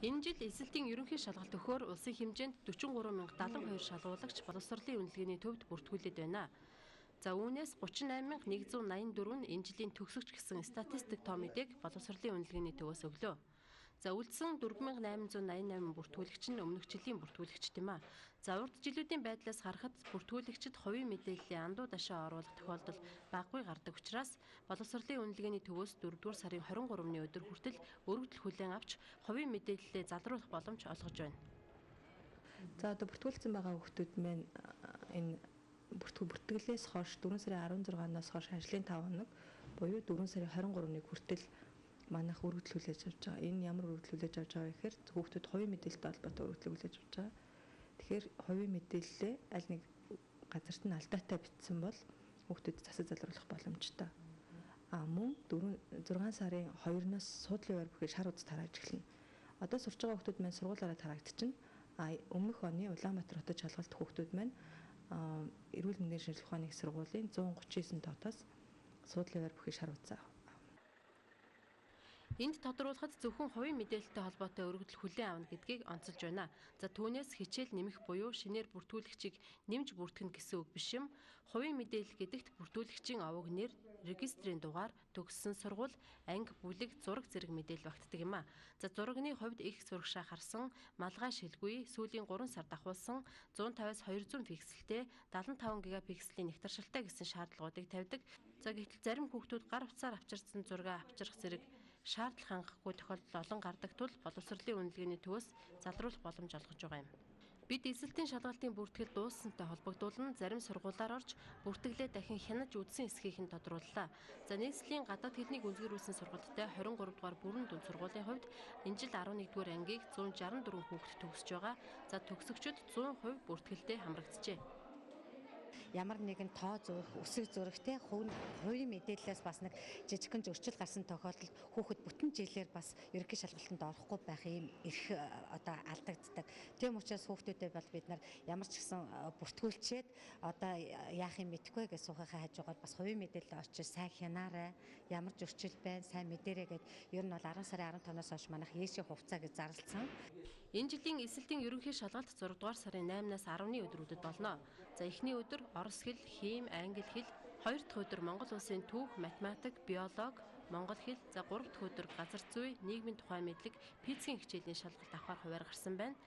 Энэ жил эсэлтийн ерөнхий шалгалт өгөхөөр улсын хэмжээнд 43,072 шалгуулагч боловсролын үнэлгээний төвд бүртгүүлээд байна. За үүнээс 38,184 нь энэ жилийн төгсөгч гэсэн статистик тоо мэдээг боловсролын үнэлгээний төвөөс өглөө. За үлдсэн 4,888 бүртгүүлэгч нь өмнөх жилийн бүртгүүлэгч юм а. За урд жилүүдийн байдлаас харахад бүртгүүлэгчид хувийн мэдээллийн андуу дашаа оруулах тохиолдол багагүй гардаг учраас боловсролын үнэлгээний төвөөс 4-р сарын 23-ны өдөр хүртэл өргөдөл хүлээн авч хувийн мэдээллээ залруулах боломж олгож байна. За одоо бүртгүүлсэн байгаа хүүхдүүд маань энэ бүртгэлээс хойш 4 сарын 16-наас хойш ажлын 5 хоног буюу 4 сарын 23-ны хүртэл манайх өргөдөл хүлээж авч байгаа. Энэ ямар өргөдөл хүлээж авч байгаа гэхээр хүүхдүүд хувийн мэдээлэлтэй холбоотой өргөдөл хүлээж авч байгаа. Тэгэхээр хувийн мэдээллээ аль нэг газарт нь алдаатай бичсэн бол хүүхдүүд засаж залруулах боломжтой. Мөн 6 сарын 2-наас суудлын байр бүхий шар утас тарааж эхэлнэ. Одоо сурч байгаа хүүхдүүд маань сургуулаараа тараагдчихна. Өмнөх оны Улаанбаатар хотод шалгалт хүүхдүүд маань эрүүл мэндийн шинжилгээ ухааны сургуулийн 139 дотоос суудлын байр бүхий шар утас Энд тодруулахад зөвхөн хувийн мэдээлэлтэй холбоотой өргөдөл хүлээн авна гэдгийг онцолж байна. За түүнээс хичээл нэмэх буюу шинээр бүртгүүлэгчийг нэмж бүртгэн гэсэн үг биш юм. Хувийн мэдээлэл гэдэгт бүртгүүлэгчийн овог нэр, регистрийн дугаар, төгссөн сургууль, анги, бүлэг, зураг зэрэг мэдээлэл багтдаг юм а. За зурагны хувьд их зурагшаа харсан, малгай шилгүй, сүүлийн 3 сар давхуулсан, 150-аас 200 пикселтэй, 75 гигапикселийн нэгтаршилтай гэсэн шаардлагуудыг тавьдаг. За гэтэл зарим хүүхдүүд гар утсаар авчирсан зураг авчрах зэрэг шаардлага хангахгүй тохиолдол олон гардаг тул боловсролын үнэлгээний төвөөс залруулах боломж олгож байгаа юм. Бид эсэлтийн шалгалтын бүртгэл дууссантай холбогдуулан зарим сургуулиар орж бүртгэлээ дахин хянаж үзсэн эсхийг нь тодрууллаа. За нийслэлийн гадаад хэлнийг үндэслүүлсэн сургалттай 23 дугаар бүрэн дүнд сургуулийн хувьд энэ жил 11-р ангийг 164 хүүхэд төгсөж байгаа. За төгсөгчид 100% бүртгэлтэй хамрагджээ. Ямар нэгэн тоо зурх, үсэг зурхтэй хувийн мэдээллээс бас нэг жижигхэн зөрчил гарсан тохиолдолд хүүхэд бүтэн жилээр бас ерөнхий шалгалтанд орохгүй байх юм эрх одоо алдагддаг. Тийм учраас хүүхдүүдэд бол бид нар ямар ч гэсэн бүртгүүлчээд одоо яах юм мэдэхгүй гэж суухынхаа хажуугаар бас хувийн мэдээлэл очиж сайн хянаарай. Ямар зөрчил байна, сайн мэдэрэй гэд ер нь бол 10 сарын 15-наас хойш манайх ээшийн хувцаа гэж зарласан. Энэ жилийн эсэлтийн ерөнхий шалгалт 6 дугаар сарын 8-наас 10-ны өдрүүдэд болно. За эхний өдөр орос хэл, хим, англи хэл, хоёр дахь өдөр Монгол улсын түүх, математик, биологи, монгол хэл, за гурав дахь өдөр газар зүй, нийгмийн тухай мэдлэг, физикийн хичээлийн шалгалт авахар хуваар гарсан байна.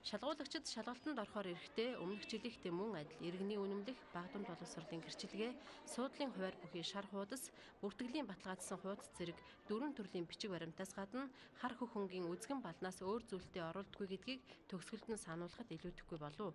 Шалгуулагчид шалгалтанд орохоор эрэхтэй өмнөх жилийнхтэй мөн адил иргэний үнэмлэх, багдамж боловсролын гэрчилгээ, суудлын хуваар бүхий шар хуудас, бүртгэлийн баталгаажсан хуудас зэрэг 4 төрлийн бичиг баримтаас гадна хар хөхөнгийн үзгэн балнаас өөр зүйлтэй оруулдаггүй гэдгийг төгсгөлд нь сануулахад илүүдэхгүй болов.